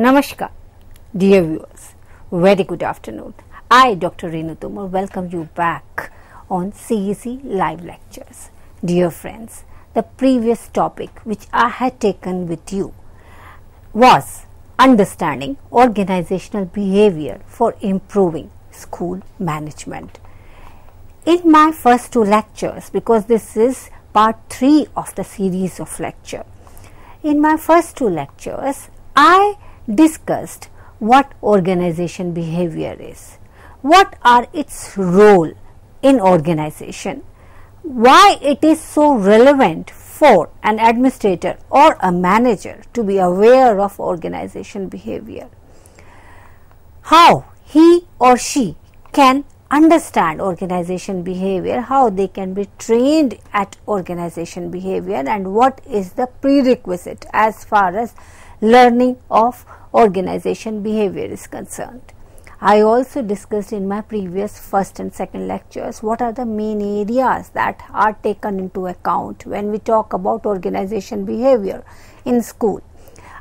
Namaskar, dear viewers. Very good afternoon. I, Dr. Renu Tomar, welcome you back on CEC Live Lectures. Dear friends, the previous topic which I had taken with you was understanding organizational behavior for improving school management. In my first two lectures, because this is part 3 of the series of lecture, in my first two lectures, I discussed what organization behavior is, what are its role in organization, why it is so relevant for an administrator or a manager to be aware of organization behavior, how he or she can understand organization behavior, how they can be trained at organization behavior, and what is the prerequisite as far as learning of organization behavior is concerned. I also discussed in my previous first and second lectures what are the main areas that are taken into account when we talk about organization behavior in school.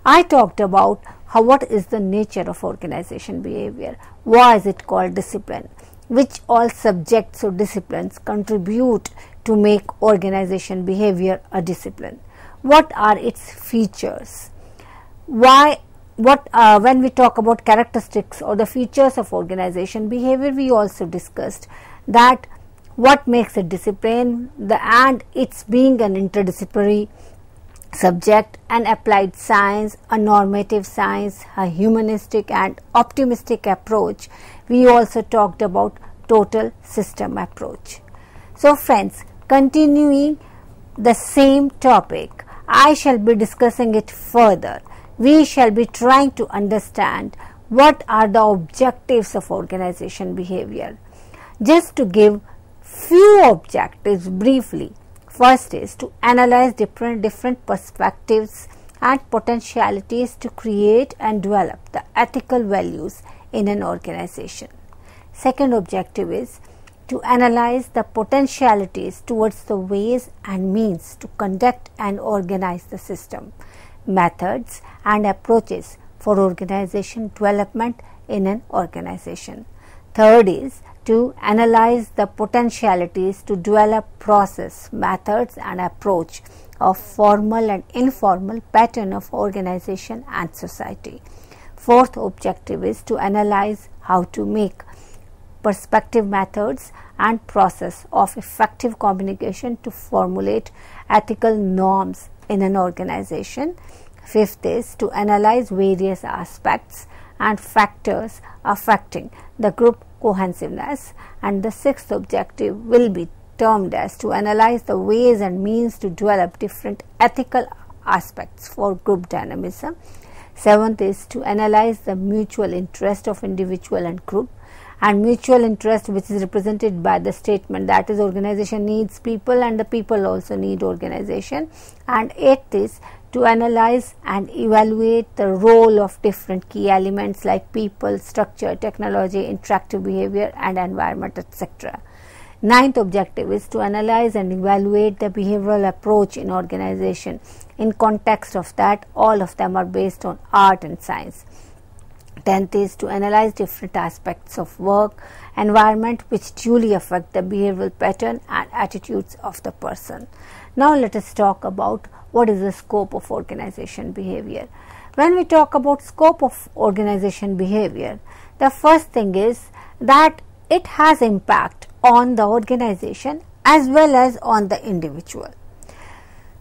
I talked about what is the nature of organization behavior, why is it called discipline, which all subjects or disciplines contribute to make organization behavior a discipline, what are its features, when we talk about characteristics or the features of organization behavior, we also discussed that what makes it discipline and its being an interdisciplinary subject, an applied science, a normative science, a humanistic and optimistic approach. We also talked about total system approach. So friends, continuing the same topic, I shall be discussing it further. We shall be trying to understand what are the objectives of organization behavior. Just to give few objectives briefly, first is to analyze different perspectives and potentialities to create and develop the ethical values in an organization. Second objective is to analyze the potentialities towards the ways and means to conduct and organize the system, methods and approaches for organization development in an organization. Third is to analyze the potentialities to develop process, methods and approach of formal and informal pattern of organization and society. Fourth objective is to analyze how to make perspective methods and process of effective communication to formulate ethical norms in an organization. Fifth is to analyze various aspects and factors affecting the group cohesiveness, and the sixth objective will be termed as to analyze the ways and means to develop different ethical aspects for group dynamism. Seventh is to analyze the mutual interest of individual and group, and mutual interest which is represented by the statement that is organization needs people and the people also need organization. And eighth is to analyze and evaluate the role of different key elements like people, structure, technology, interactive behavior and environment, etc. Ninth objective is to analyze and evaluate the behavioral approach in organization. In context of that, all of them are based on art and science. 10th is to analyze different aspects of work environment which truly affect the behavioral pattern and attitudes of the person. Now let us talk about what is the scope of organization behavior. When we talk about scope of organization behavior, the first thing is that it has impact on the organization as well as on the individual.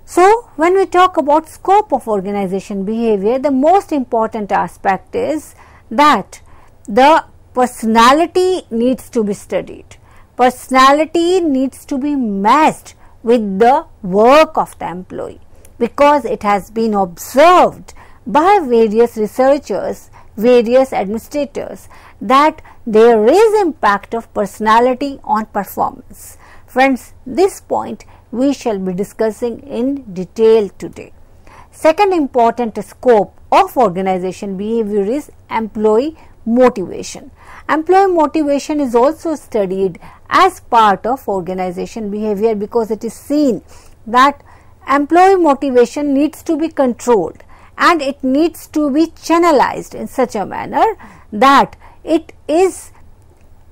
So when we talk about scope of organization behavior, the most important aspect is that the personality needs to be studied. Personality needs to be matched with the work of the employee, because it has been observed by various researchers, various administrators, that there is impact of personality on performance. Friends, this point we shall be discussing in detail today. Second important scope of organization behavior is employee motivation. Employee motivation is also studied as part of organization behavior, because it is seen that employee motivation needs to be controlled and it needs to be channelized in such a manner that it is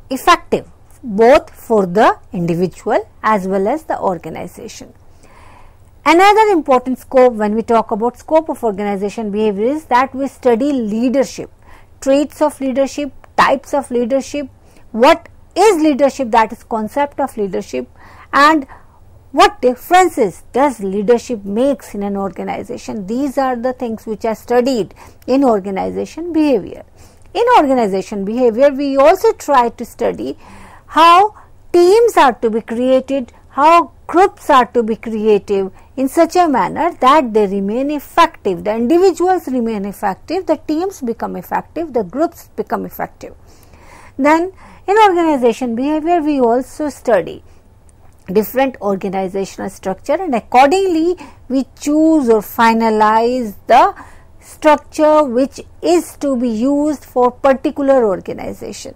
effective both for the individual as well as the organization. Another important scope when we talk about scope of organization behavior is that we study leadership, traits of leadership, types of leadership, what is leadership, that is concept of leadership, and what differences does leadership makes in an organization. These are the things which are studied in organization behavior. In organization behavior, we also try to study how teams are to be created, how groups are to be creative in such a manner that they remain effective. The individuals remain effective, the teams become effective, the groups become effective. Then in organization behavior, we also study different organizational structure, and accordingly we choose or finalize the structure which is to be used for particular organization.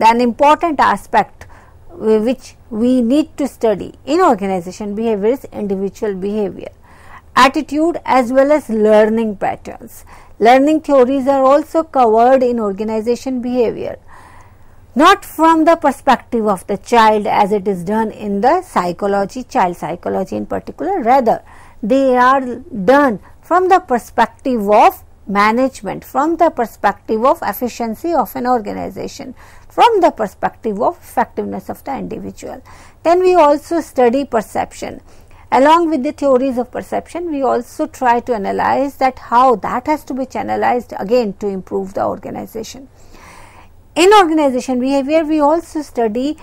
An important aspect which we need to study in organization behavior is individual behavior, attitude as well as learning patterns. Learning theories are also covered in organization behavior, not from the perspective of the child as it is done in the psychology, child psychology in particular, rather they are done from the perspective of management, from the perspective of efficiency of an organization, from the perspective of effectiveness of the individual. Then we also study perception. Along with the theories of perception, we also try to analyze that how that has to be channelized again to improve the organization. In organization behavior, we also study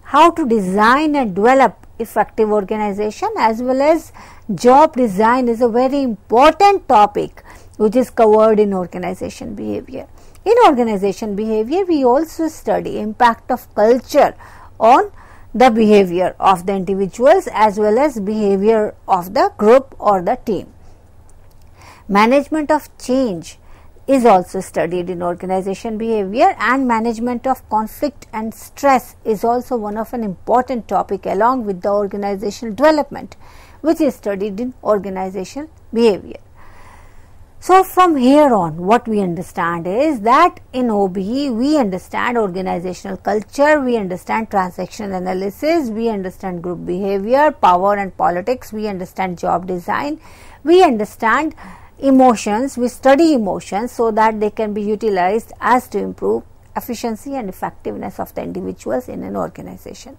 how to design and develop effective organization, as well as job design is a very important topic which is covered in organization behavior. In organization behavior, we also study impact of culture on the behavior of the individuals as well as behavior of the group or the team. Management of change is also studied in organization behavior, and management of conflict and stress is also one of an important topic along with the organizational development, which is studied in organizational behavior. So from here on, what we understand is that in OBE we understand organizational culture, we understand transaction analysis, we understand group behavior, power and politics, we understand job design, we understand emotions, we study emotions so that they can be utilized as to improve efficiency and effectiveness of the individuals in an organization.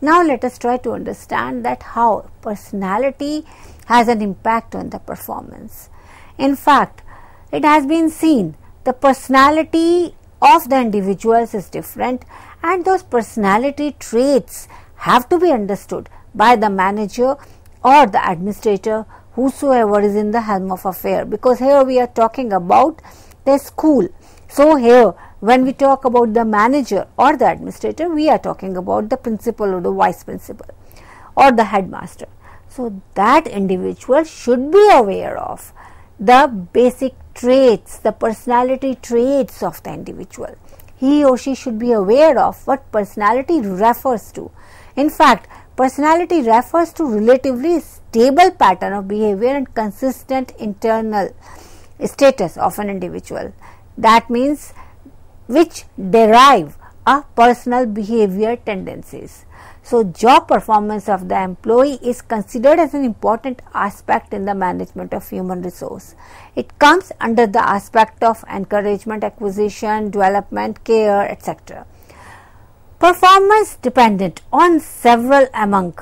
Now let us try to understand that how personality has an impact on the performance. In fact, it has been seen the personality of the individuals is different, and those personality traits have to be understood by the manager or the administrator, whosoever is in the helm of affair, because here we are talking about the school. So here when we talk about the manager or the administrator, we are talking about the principal or the vice principal or the headmaster. So that individual should be aware of the basic traits, the personality traits of the individual. He or she should be aware of what personality refers to. In fact, personality refers to relatively stable pattern of behavior and consistent internal status of an individual. That means which derive a personal behavior tendencies. So job performance of the employee is considered as an important aspect in the management of human resource. It comes under the aspect of encouragement, acquisition, development, care, etc. Performance dependent on several among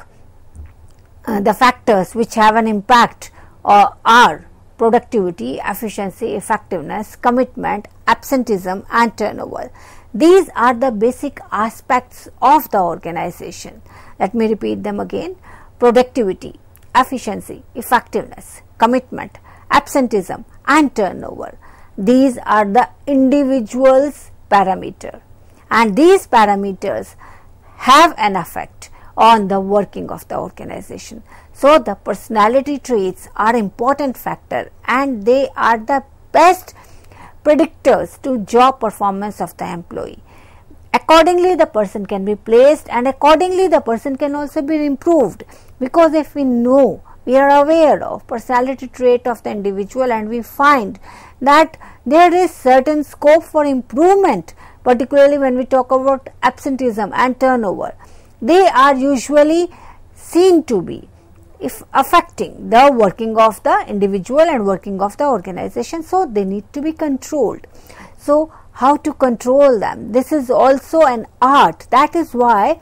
the factors which have an impact are productivity, efficiency, effectiveness, commitment, absenteeism and turnover. These are the basic aspects of the organization. Let me repeat them again. Productivity, efficiency, effectiveness, commitment, absenteeism and turnover. These are the individual's parameter, and these parameters have an effect on the working of the organization. So the personality traits are important factor, and they are the best predictors to job performance of the employee. Accordingly, the person can be placed, and accordingly the person can also be improved, because if we know we are aware of personality trait of the individual, and we find that there is certain scope for improvement, particularly when we talk about absenteeism and turnover. They are usually seen to be affecting the working of the individual and working of the organization, so they need to be controlled. So how to control them? This is also an art. That is why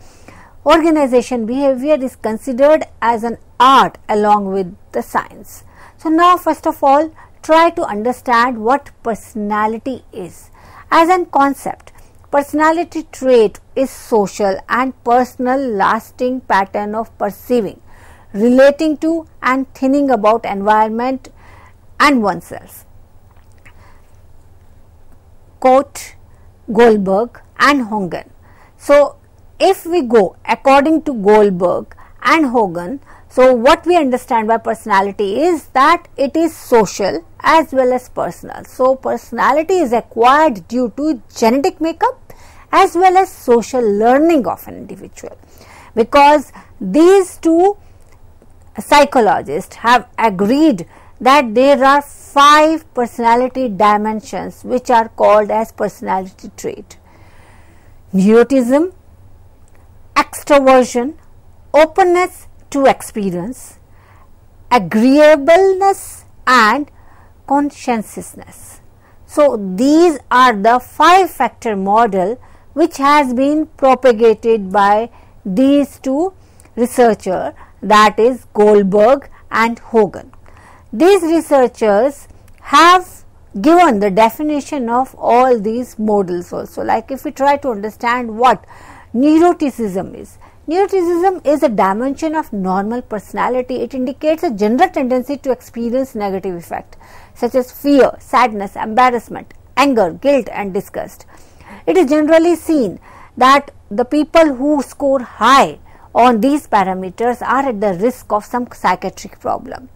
organization behavior is considered as an art along with the science. So now first of all, try to understand what personality is. As a concept, personality trait is social and personal lasting pattern of perceiving, relating to and thinking about environment and oneself. Quote Goldberg and Hogan. So if we go according to Goldberg and Hogan, so what we understand by personality is that it is social as well as personal. So personality is acquired due to genetic makeup as well as social learning of an individual, because these two psychologists have agreed that there are 5 personality dimensions which are called as personality trait: neuroticism, extroversion, openness to experience, agreeableness and conscientiousness. So these are the 5-factor model which has been propagated by these two researchers, that is Goldberg and Hogan. These researchers have given the definition of all these models also. Like if we try to understand what neuroticism is. Neuroticism is a dimension of normal personality. It indicates a general tendency to experience negative effect such as fear, sadness, embarrassment, anger, guilt and disgust. It is generally seen that the people who score high on these parameters are at the risk of some psychiatric problem.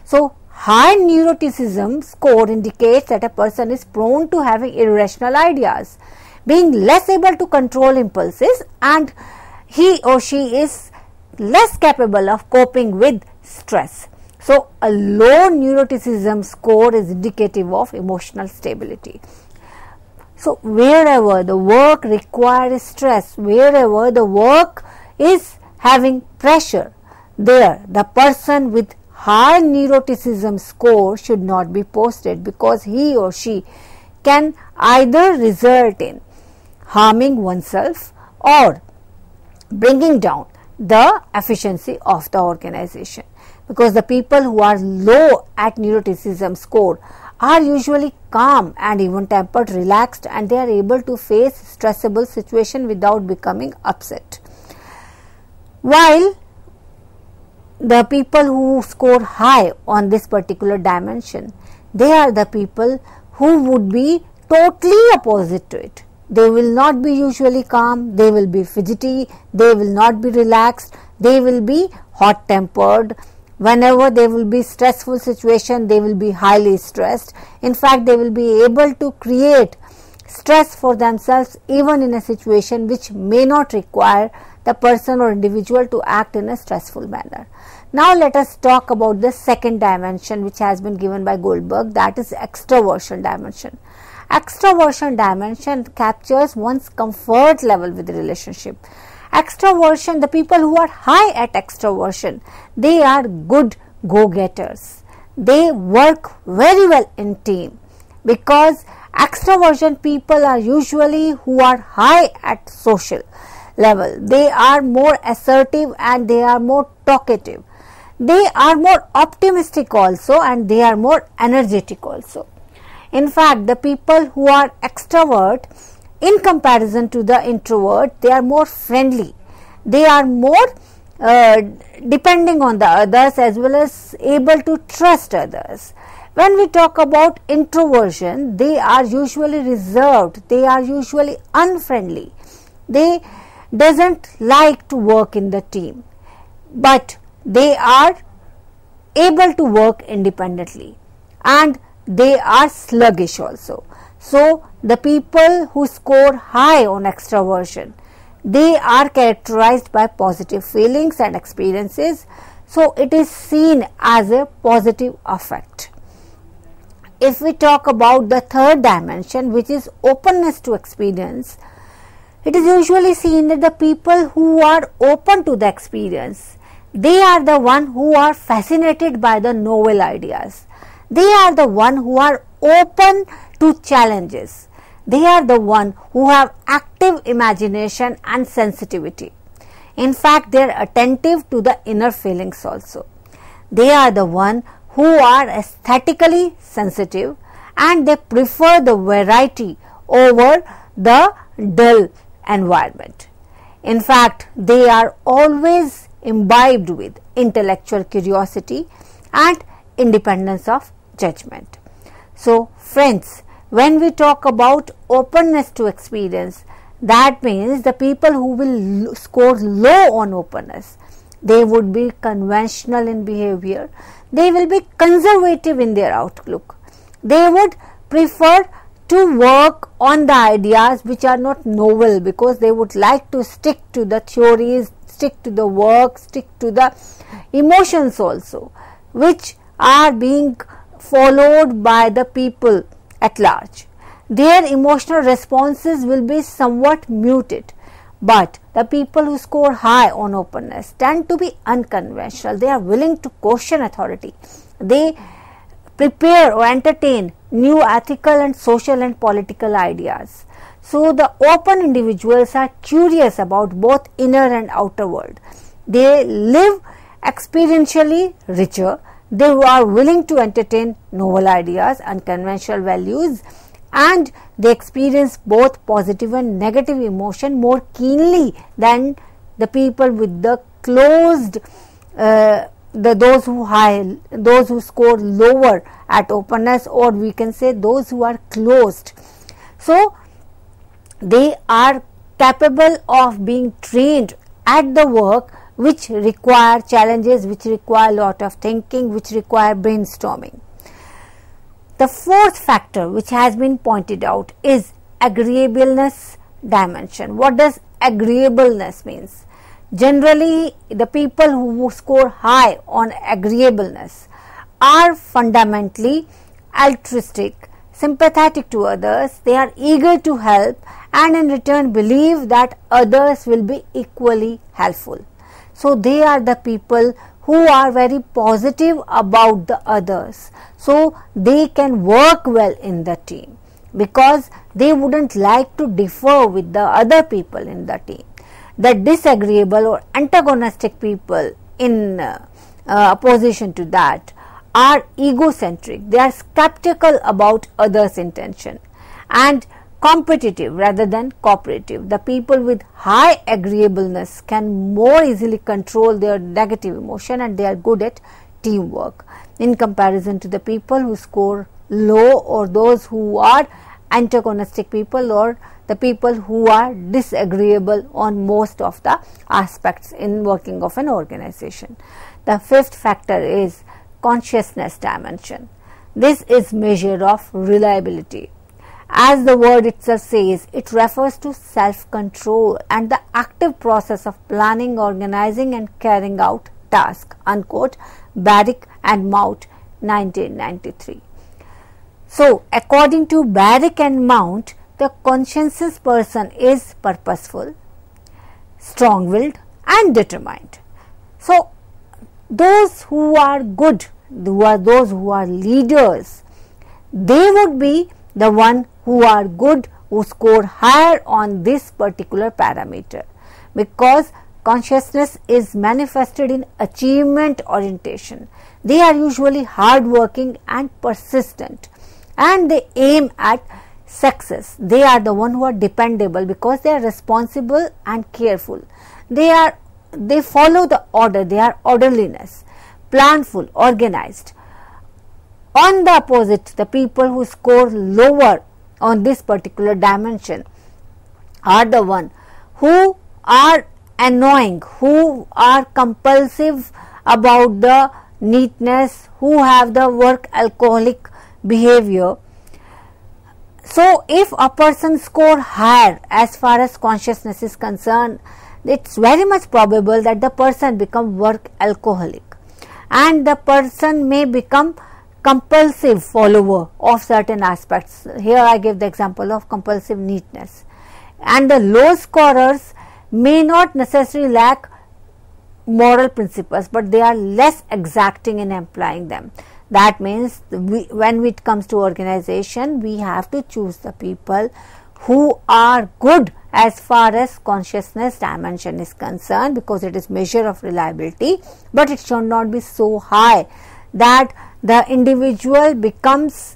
So high neuroticism score indicates that a person is prone to having irrational ideas, being less able to control impulses, and he or she is less capable of coping with stress. So a low neuroticism score is indicative of emotional stability. So wherever the work requires stress, wherever the work is having pressure, there the person with high neuroticism score should not be posted, because he or she can either result in harming oneself or bringing down the efficiency of the organization. Because the people who are low at neuroticism score are usually calm and even tempered, relaxed, and they are able to face stressable situation without becoming upset. While the people who score high on this particular dimension, they are the people who would be totally opposite to it. They will not be usually calm, they will be fidgety, they will not be relaxed, they will be hot tempered. Whenever there will be stressful situation, they will be highly stressed. In fact, they will be able to create stress for themselves even in a situation which may not require the person or individual to act in a stressful manner. Now let us talk about the second dimension which has been given by Goldberg, that is extroversion dimension. Extroversion dimension captures one's comfort level with the relationship. Extroversion, the people who are high at extroversion, they are good go-getters. They work very well in team, because extroversion people are usually who are high at social level. They are more assertive and they are more talkative. They are more optimistic also, and they are more energetic also. In fact, the people who are extrovert, in comparison to the introvert, they are more friendly. They are more depending on the others as well as able to trust others. When we talk about introversion, they are usually reserved. They are usually unfriendly. They doesn't like to work in the team, but they are able to work independently, and they are sluggish also. So the people who score high on extroversion, they are characterized by positive feelings and experiences. So it is seen as a positive affect. If we talk about the third dimension, which is openness to experience, it is usually seen that the people who are open to the experience, they are the one who are fascinated by the novel ideas. They are the one who are open to challenges. They are the one who have active imagination and sensitivity. In fact, they are attentive to the inner feelings also. They are the one who are aesthetically sensitive, and they prefer the variety over the dull environment. In fact, they are always imbibed with intellectual curiosity and independence of judgment. So friends, when we talk about openness to experience, that means the people who will score low on openness, they would be conventional in behavior, they will be conservative in their outlook, they would prefer to work on the ideas which are not novel, because they would like to stick to the theories, stick to the work, stick to the emotions also, which are being followed by the people at large. Their emotional responses will be somewhat muted, but the people who score high on openness tend to be unconventional. They are willing to question authority. They prepare or entertain new ethical and social and political ideas. So the open individuals are curious about both inner and outer world. They live experientially richer. They are willing to entertain novel ideas, unconventional values, and they experience both positive and negative emotion more keenly than the people with the closed, those who score lower at openness, or we can say those who are closed. So they are capable of being trained at the work which require challenges, which require a lot of thinking, which require brainstorming. The fourth factor which has been pointed out is agreeableness dimension. What does agreeableness means? Generally, the people who score high on agreeableness are fundamentally altruistic, sympathetic to others, they are eager to help, and in return believe that others will be equally helpful. So they are the people who are very positive about the others, so they can work well in the team because they wouldn't like to differ with the other people in the team. The disagreeable or antagonistic people in opposition to that are egocentric. They are skeptical about others' intention and competitive rather than cooperative. The people with high agreeableness can more easily control their negative emotion, and they are good at teamwork in comparison to the people who score low, or those who are antagonistic people, or the people who are disagreeable on most of the aspects in working of an organization. The fifth factor is consciousness dimension. This is measure of reliability. As the word itself says, it refers to self-control and the active process of planning, organizing and carrying out tasks, unquote, Barrick and Mount, 1993. So, according to Barrick and Mount, the conscientious person is purposeful, strong-willed and determined. So, those who are good, those who are leaders, they would be the one who are good, who score higher on this particular parameter, because consciousness is manifested in achievement orientation. They are usually hardworking and persistent, and they aim at success. They are the one who are dependable because they are responsible and careful. They follow the order. They are orderliness, planful, organized. On the opposite, the people who score lower on this particular dimension are the one who are annoying, who are compulsive about the neatness, who have the work alcoholic behavior. So, if a person score higher as far as consciousness is concerned, it's very much probable that the person become work alcoholic. and the person may become compulsive follower of certain aspects. Here I give the example of compulsive neatness. And the low scorers may not necessarily lack moral principles, but they are less exacting in applying them. That means when it comes to organization, we have to choose the people who are good as far as consciousness dimension is concerned, because it is measure of reliability, but it should not be so high that the individual becomes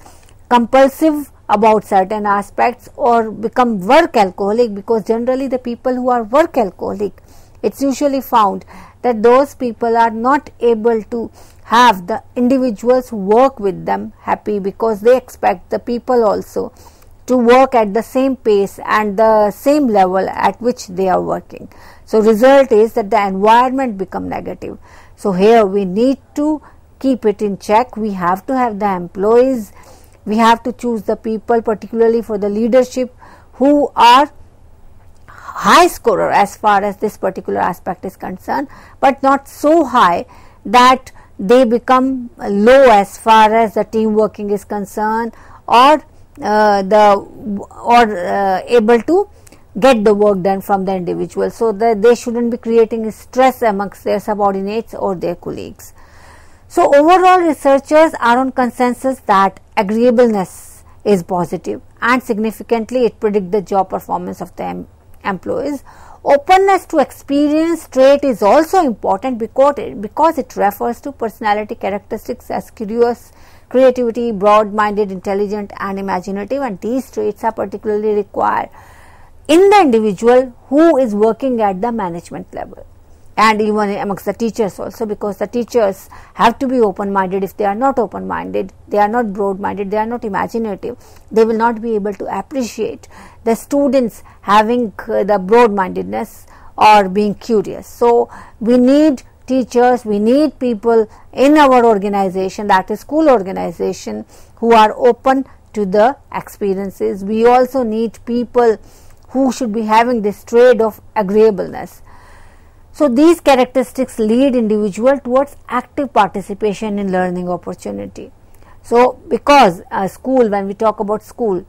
compulsive about certain aspects or become work alcoholic, because generally the people who are work alcoholic, it's usually found that those people are not able to have the individuals who work with them happy, because they expect the people also to work at the same pace and the same level at which they are working. So result is that the environment become negative. So here we need to keep it in check. We have to have the employees, we have to choose the people particularly for the leadership who are high scorer as far as this particular aspect is concerned, but not so high that they become low as far as the team working is concerned, or able to get the work done from the individual, so that they shouldn't be creating stress amongst their subordinates or their colleagues. So overall, researchers are on consensus that agreeableness is positive and significantly it predicts the job performance of the employees. Openness to experience trait is also important because it refers to personality characteristics as curious, creativity, broad-minded, intelligent and imaginative, and these traits are particularly required in the individual who is working at the management level, and even amongst the teachers also, because the teachers have to be open-minded. If they are not open-minded, they are not broad-minded, they are not imaginative, they will not be able to appreciate the students having the broad-mindedness or being curious. So we need teachers, we need people in our organization, that is school organization, who are open to the experiences. We also need people who should be having this trait of agreeableness. So these characteristics lead individual towards active participation in learning opportunity. So because school, when we talk about school,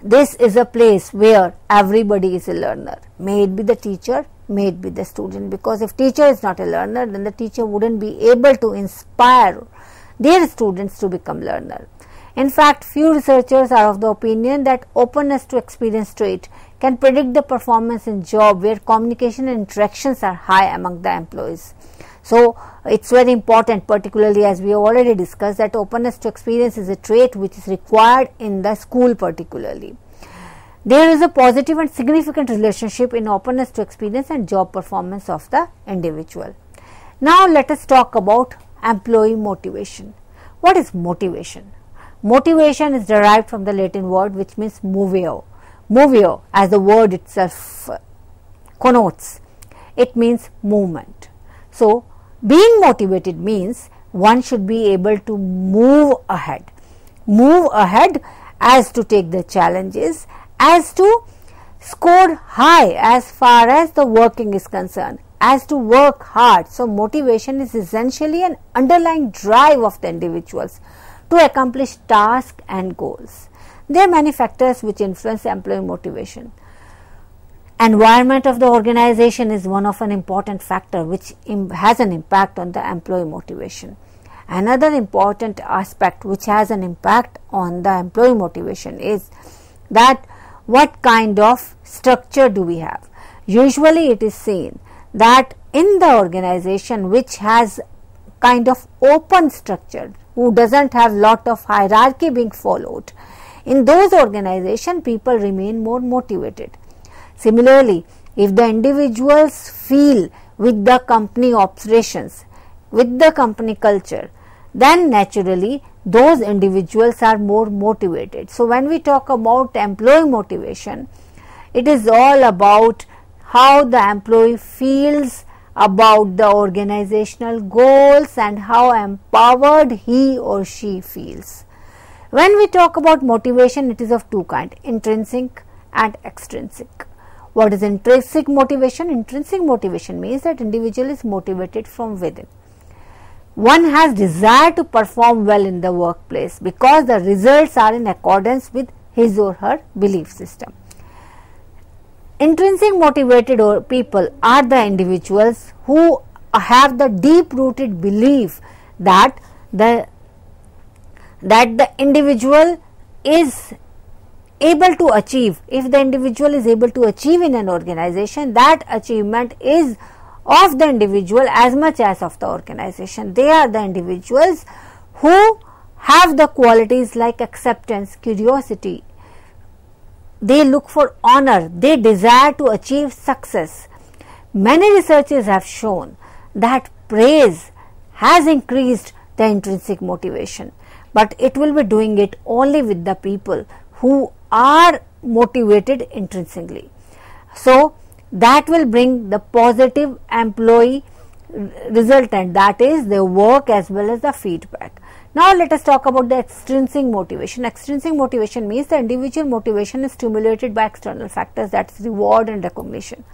this is a place where everybody is a learner, may it be the teacher, may it be the student, because if teacher is not a learner, then the teacher wouldn't be able to inspire their students to become learner. In fact, few researchers are of the opinion that openness to experience trait can predict the performance in job where communication and interactions are high among the employees. So it's very important, particularly as we have already discussed, that openness to experience is a trait which is required in the school particularly. There is a positive and significant relationship in openness to experience and job performance of the individual. Now let us talk about employee motivation. What is motivation? Motivation is derived from the Latin word which means moveo. Moveo, as the word itself connotes, it means movement. So being motivated means one should be able to move ahead as to take the challenges, as to score high as far as the working is concerned, as to work hard. So motivation is essentially an underlying drive of the individuals to accomplish tasks and goals. There are many factors which influence employee motivation. Environment of the organization is one of an important factor which has an impact on the employee motivation. Another important aspect which has an impact on the employee motivation is that what kind of structure do we have. Usually it is seen that in the organization which has kind of open structure, who doesn't have lot of hierarchy being followed, in those organizations people remain more motivated. Similarly, if the individuals feel with the company operations, with the company culture, then naturally those individuals are more motivated. So when we talk about employee motivation, it is all about how the employee feels about the organizational goals and how empowered he or she feels. When we talk about motivation, it is of two kinds, intrinsic and extrinsic. What is intrinsic motivation? Intrinsic motivation means that individual is motivated from within. one has desire to perform well in the workplace because the results are in accordance with his or her belief system. Intrinsic motivated people are the individuals who have the deep rooted belief that the individual is able to achieve. If the individual is able to achieve in an organization, that achievement is of the individual as much as of the organization. They are the individuals who have the qualities like acceptance, curiosity. They look for honor. They desire to achieve success. Many researches have shown that praise has increased the intrinsic motivation, but it will be doing it only with the people who are motivated intrinsically. So, that will bring the positive employee resultant, that is their work as well as the feedback. Now, let us talk about the extrinsic motivation. Extrinsic motivation means the individual motivation is stimulated by external factors, that is reward and recognition.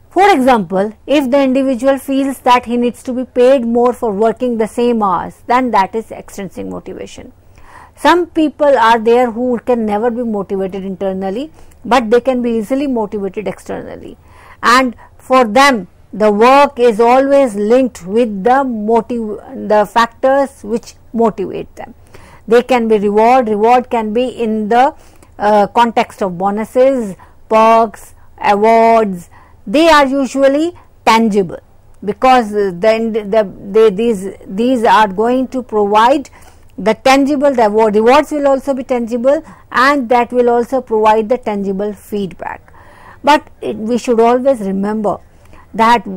For example, if the individual feels that he needs to be paid more for working the same hours, then that is extrinsic motivation. Some people are there who can never be motivated internally, but they can be easily motivated externally, and for them the work is always linked with the factors which motivate them. They can be reward can be in the context of bonuses, perks, awards. They are usually tangible because these are going to provide the tangible. The rewards will also be tangible, and that will also provide the tangible feedback. But we should always remember that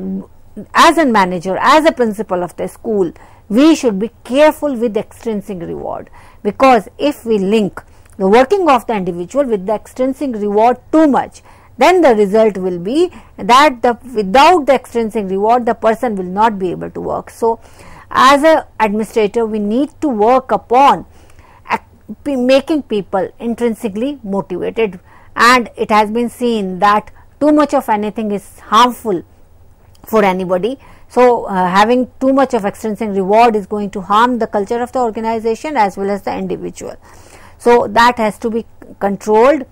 as a manager, as a principal of the school, we should be careful with extrinsic reward, because if we link the working of the individual with the extrinsic reward too much, then the result will be that without the extrinsic reward the person will not be able to work. So, as an administrator, we need to work upon making people intrinsically motivated, and it has been seen that too much of anything is harmful for anybody. So, having too much of extrinsic reward is going to harm the culture of the organization as well as the individual. So, that has to be controlled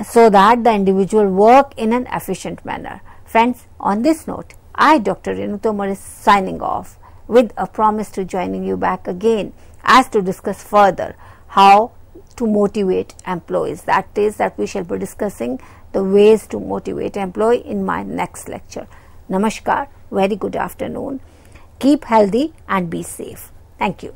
so that the individual work in an efficient manner. Friends, on this note, I, Dr. Renu Tomar, is signing off with a promise to joining you back again as to discuss further how to motivate employees. That is, that we shall be discussing the ways to motivate employee in my next lecture. Namaskar, very good afternoon. Keep healthy and be safe. Thank you.